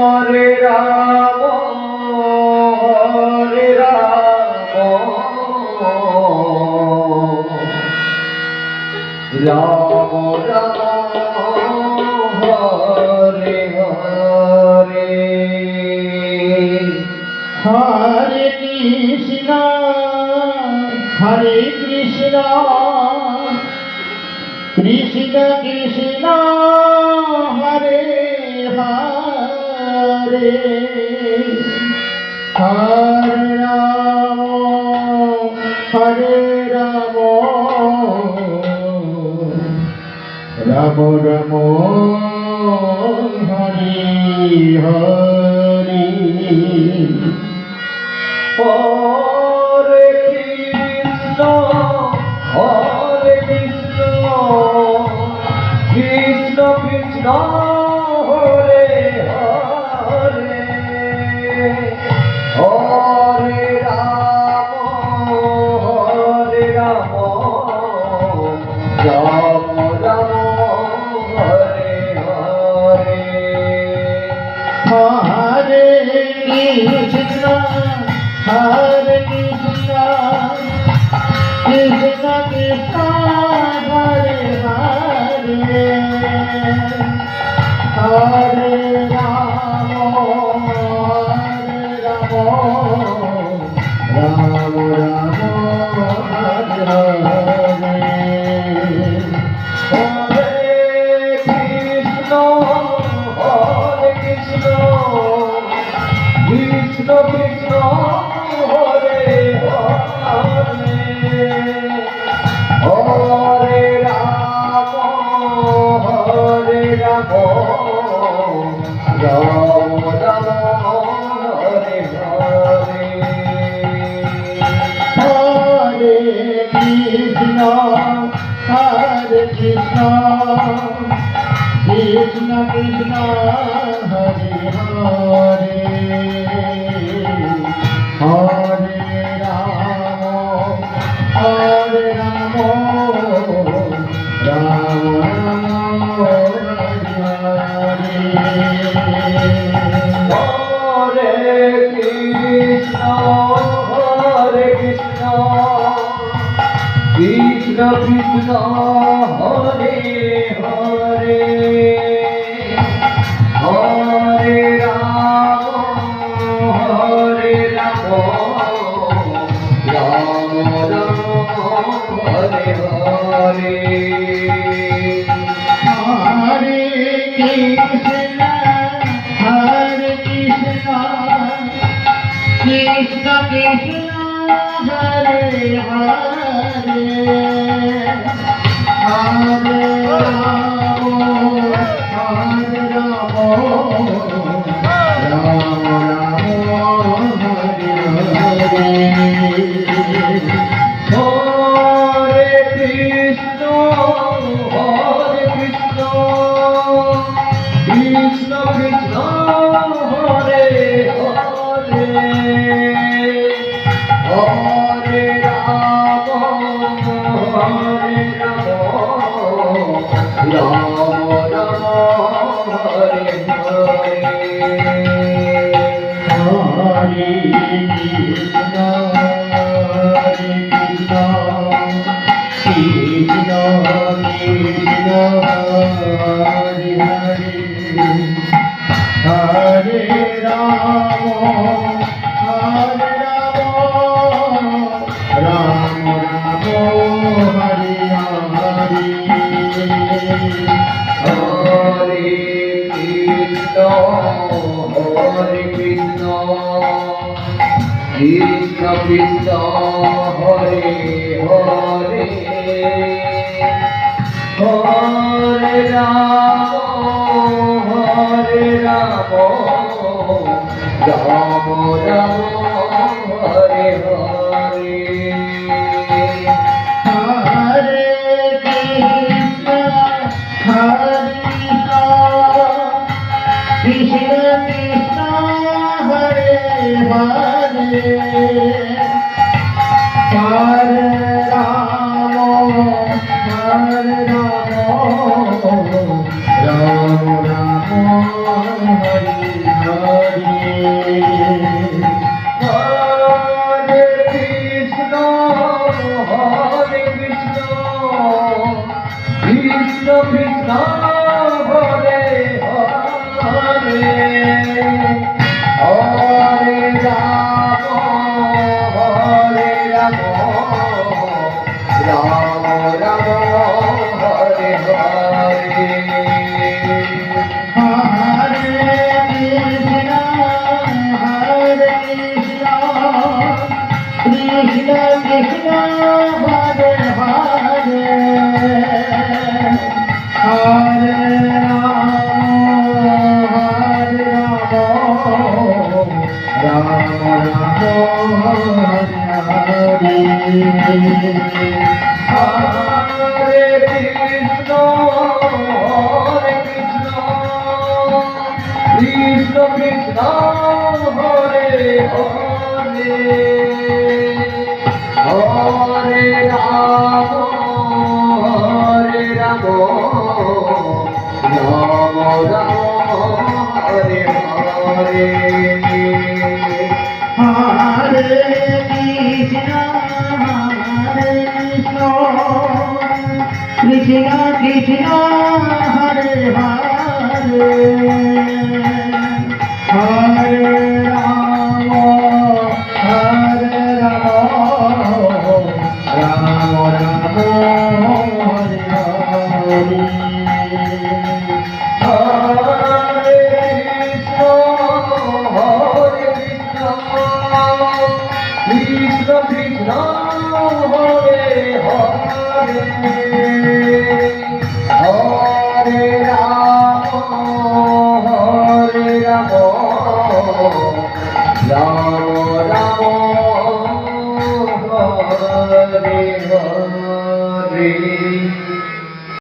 Hare Rama, Hare Rama, Rama Rama, Hare Hare, Hare Krishna, Hare Krishna, Krishna Krishna, Hare Hare, Hare Rama, Hare Rama, Rama Rama, Hare Hare, Hare Krishna, Hare Krishna, Krishna Krishna, Hare Hare, Hare Rama, Hare Rama, Rama Rama, Hare Hare, Hare Krishna, Hare Krishna, Krishna Krishna, Hare Hare, Hare Rama, Hare Rama, Rama Rama, Hare Hare, Hare Krishna, Hare Krishna, Krishna Krishna, Hare Hare, Hare Rama, Hare Rama, Rama Rama, Hare Hare, Hare Krishna, Hare Krishna, Krishna Krishna, Hare Hare, Hare Rama, Hare Rama, Rama Rama, Hare Krishna, Hare Krishna, Krishna Krishna, Hare Hare, Hare Rama, Hare Rama, Rama Rama, Hare Hare, Hare Krishna, Hare Krishna, Krishna Krishna, Hare Hare, Hare Rama, Hare Rama, Rama Rama, Hare Hare, Hare Krishna, Hare Krishna, Krishna Krishna, Hare Hare, Hare Rama, Hare Rama, Rama Rama, Hare Hare, Hare Krishna, Hare Krishna, Krishna Krishna, Hare Hare, Hare Rama, Hare Rama, Rama Rama, Hare Hare, Hare Krishna, Hare Krishna, Krishna Krishna, Hare Hare, Hare Rama, Hare Rama, Rama Rama, Hare Hare, Hare Krishna, Hare Krishna, Ram Ram Hare Hare Hare Krishna Krishna Krishna Hare Hare Hare Ram Ram Ram Hare Hare Krishna Krishna Hare Hare Hare Ram Ram Hare Hare Hare Krishna Krishna Krishna Hare Hare Hare Ram Ram Ram Hare Hare Hare Krishna Krishna Krishna Hare Hare Hare Ram Ram Ram Hare Hare Hare Krishna Krishna Hare Hare Hare Ram Ram Ram Hare Hare